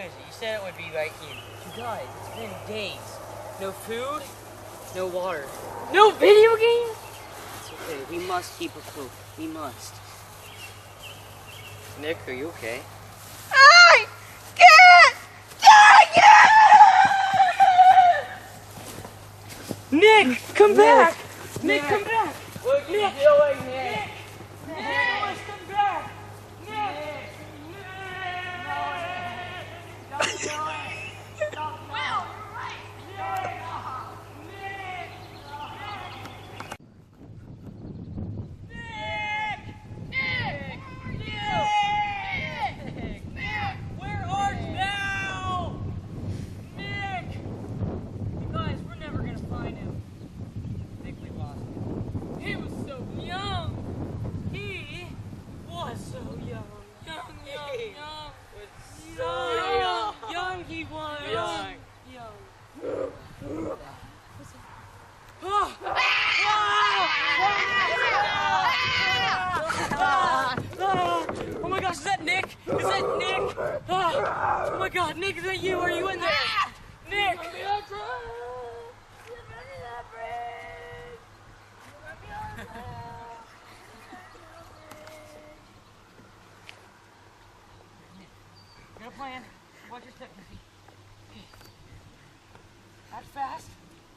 is it? You said it would be right here. You guys, it's been days. No food, no water, no video games. It's okay. We must keep afloat. We must. Nick, are you okay? I can't take it! Nick, come back! Nick, come back! What are you doing, Nick? Nicholas, come back! Nick! Don't do it! Don't do it! Oh my gosh, is that Nick? Is that Nick? Oh my god, Nick, is that you? Are you in there? Nick! Got a plan. Watch your step, Nicky. Not fast.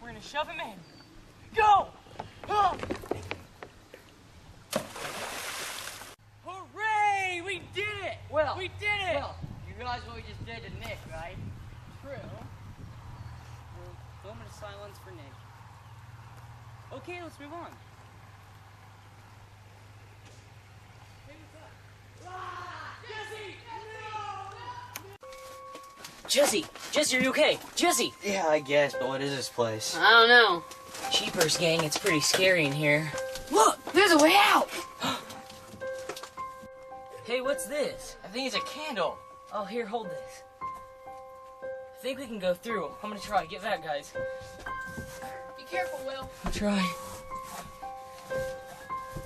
We're gonna shove him in. Go! Hooray! We did it! Well, we did it! Well, you realize what we just did to Nick, right? True. Moment of silence for Nick. Okay, let's move on. Jesse! Jesse, are you okay? Jesse! Yeah, I guess, but what is this place? I don't know. Cheapers, gang, it's pretty scary in here. Look, there's a way out. Hey, what's this? I think it's a candle. Oh, here, hold this. I think we can go through. I'm gonna try. Get back, guys. Be careful, Will. I'll try.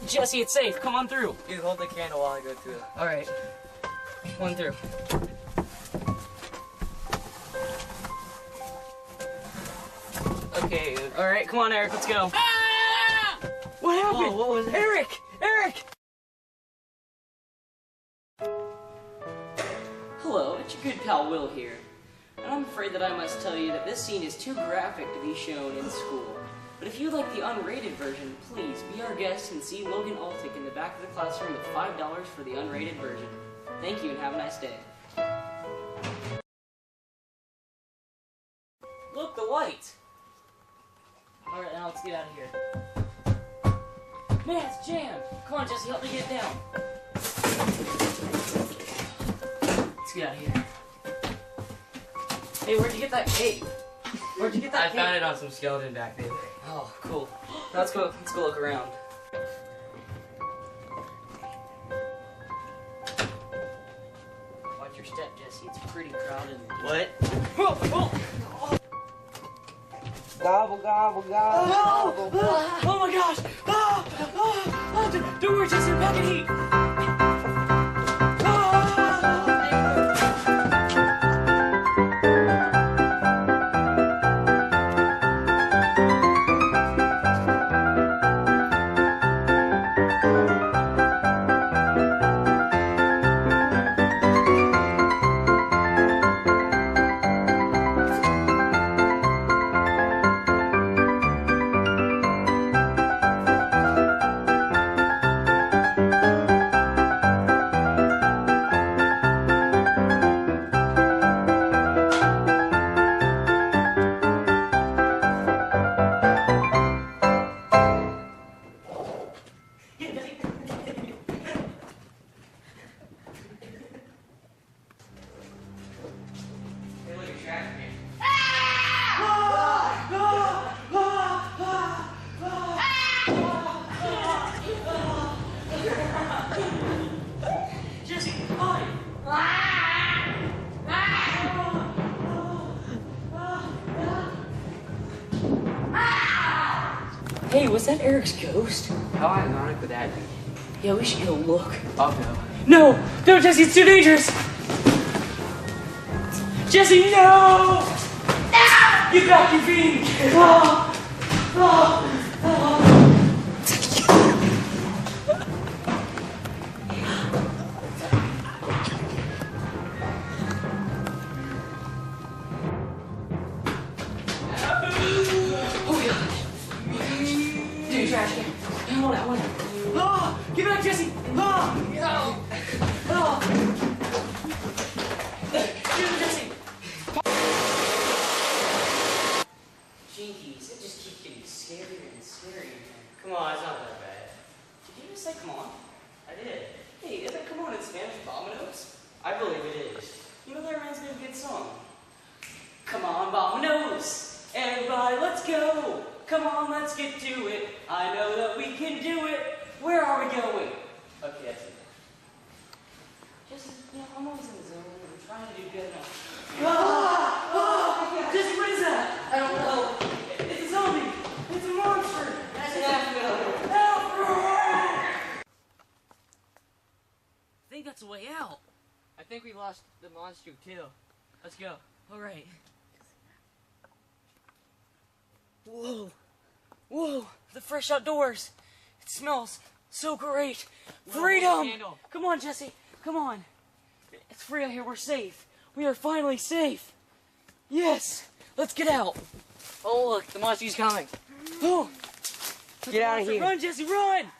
Jesse, it's safe. Come on through. You hold the candle while I go through it. Alright. One through. Okay. Alright, come on, Eric. Let's go. Ah! What happened? Whoa, what was that? Eric! Eric! Hello, it's your good pal Will here. And I'm afraid that I must tell you that this scene is too graphic to be shown in school. But if you like the unrated version, please be our guest and see Logan Altick in the back of the classroom with $5 for the unrated version. Thank you and have a nice day. Look, the light! Alright, now let's get out of here. Man, it's jammed! Come on, Jesse, help me get down. Let's get out of here. Hey, where'd you get that cape? Where'd you get that cape? I found it on some skeleton back there. Oh, cool. Now let's go look around. Watch your step, Jesse. It's pretty crowded. What? Oh, Gobble, gobble, gobble, gobble. oh my gosh! Don't worry, Jesse, I'm back in heat. Hey, was that Eric's ghost? How ironic would that be? Yeah, we should go look. I'll go. No! No, Jesse, it's too dangerous! Jesse, no! Get back, you fiend! Oh, oh, oh. Trash can. Hold that one. Oh, get back, Jesse. Oh, oh, oh. Get him, Jesse. Jinkies, it just keeps getting scarier and scarier. Come on, it's not that bad. Did you just say come on? I did. Hey, isn't come on in Spanish Vamonos? I believe it is. You know that reminds me of a good song. Come on, Vamonos. Everybody, let's go. Come on, let's get to it. I know that we can do it. Where are we going? Okay, that's it. Jesse, you know, I'm always in the zone. I'm trying to do good enough. Jesse, what is that? I don't know. It's a zombie. It's a monster. That's an Help! I think that's the way out. I think we lost the monster too. Let's go. All right. Whoa. Whoa, the fresh outdoors. It smells so great. Freedom! Come on, Jesse. Come on. It's free out here. We're safe. We are finally safe. Yes. Let's get out. Oh look, the monster's coming. Oh. Get out of here. Run, Jesse, run!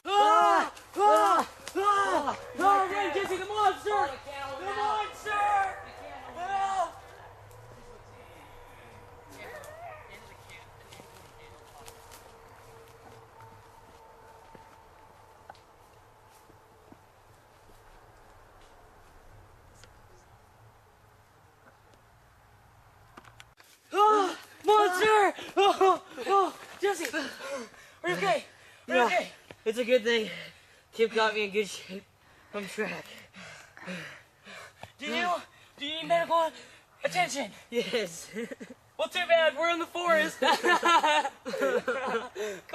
Ah! Ah! Ah! Ah! Run, Jesse, the monster! The monster! Help! Ah! Monster! Oh! Oh! Jesse! Are you okay? Are you Yeah. okay? It's a good thing. Kip got me in good shape. I'm track. Do you need medical attention? Yes. Well, too bad. We're in the forest. Come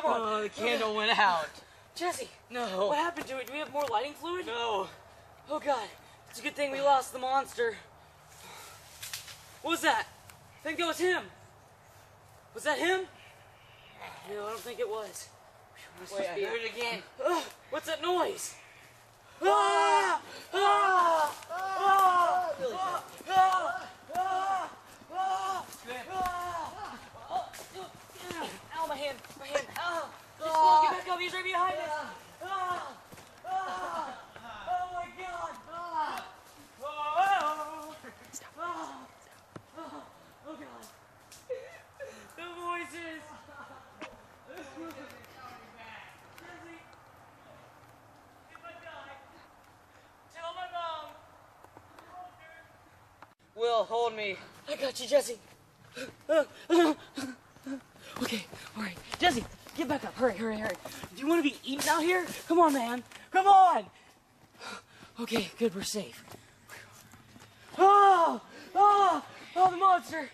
on. Oh, the candle went out. Jesse, No. what happened to it? Do we have more lighting fluid? No. Oh, God. It's a good thing we lost the monster. What was that? I think that was him. Was that him? No, I don't think it was. Wait, I heard it again. What's that noise? Ah! Ah! Ah! Ah! Ah! Ah! Ah! Ah! Ow, my hand! My hand! Ow! Just get back up! He's right behind us! Ah! Ah! Oh my God! Ah! Oh! Ah! Oh God! The voices! Will, hold me. I got you, Jesse. Okay, all right. Jesse, get back up. Hurry, hurry, hurry. Do you want to be eaten out here? Come on, man. Come on. Okay, good. We're safe. Oh, oh, oh, the monster.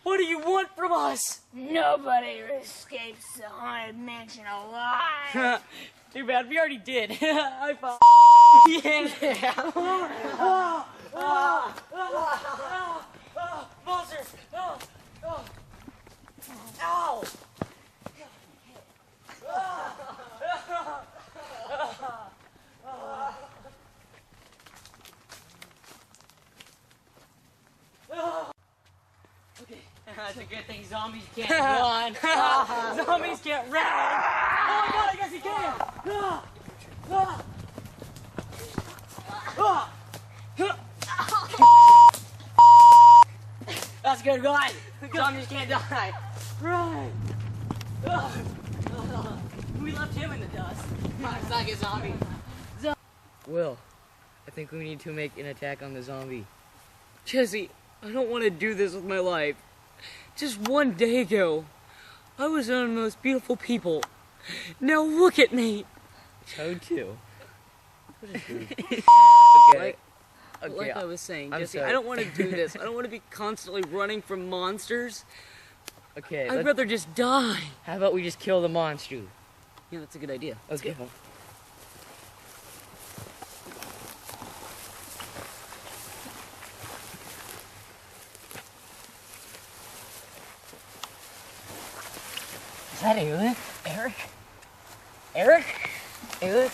What do you want from us? Nobody escapes the haunted mansion alive. Too bad. We already did. I found. Yeah. Oh, oh, oh, oh, oh, monsters. Oh, oh. Ow. Okay. That's a good thing zombies can't run. Zombies can't run. Oh my God, I guess he can. That's a good run. Zombies can't die. Right. We left him in the dust. It's like a zombie. Will, I think we need to make an attack on the zombie. Jesse, I don't want to do this with my life. Just one day ago, I was one of the most beautiful people. Now look at me. Toad too. Like, Okay. like I was saying, I'm Jesse, sorry. I don't want to do this. I don't want to be constantly running from monsters. Okay. I'd rather just die. How about we just kill the monster? Yeah, that's a good idea. Let's go. that Aelith? Eric? Eric? Aelith?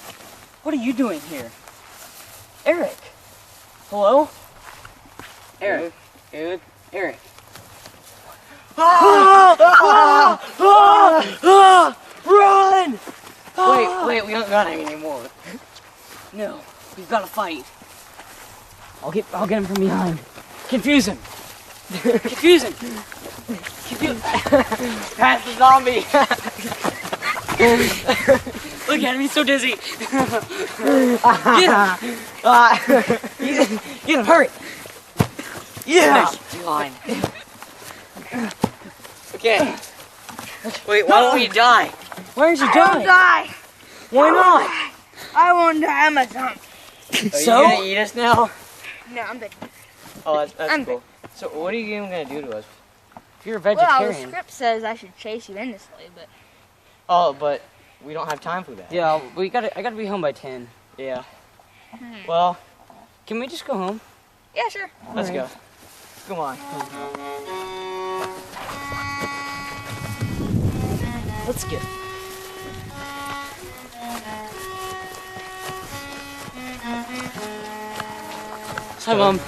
What are you doing here? Eric? Hello? Eric? Aelith? Eric? Run! Wait, we don't got any anymore. No, we've got to fight. I'll get him from behind. Confuse him. Confuse him. Pass the zombie. Look at him, he's so dizzy. Get him, hurry. Yeah. Fine. Okay. Wait, why don't we die? Why aren't you I dying? won't die. Why not? I won't die. I'm a zombie. Are you gonna eat us now? No, I'm big. Oh, that's I'm cool. So what are you even gonna do to us? If you're a Well, the vegetarian. script says I should chase you endlessly, but Oh, but we don't have time for that. Yeah, I gotta be home by 10. Yeah. Well, can we just go home? yeah, sure. Let's go. Come on. Let's get. Hi, Mom.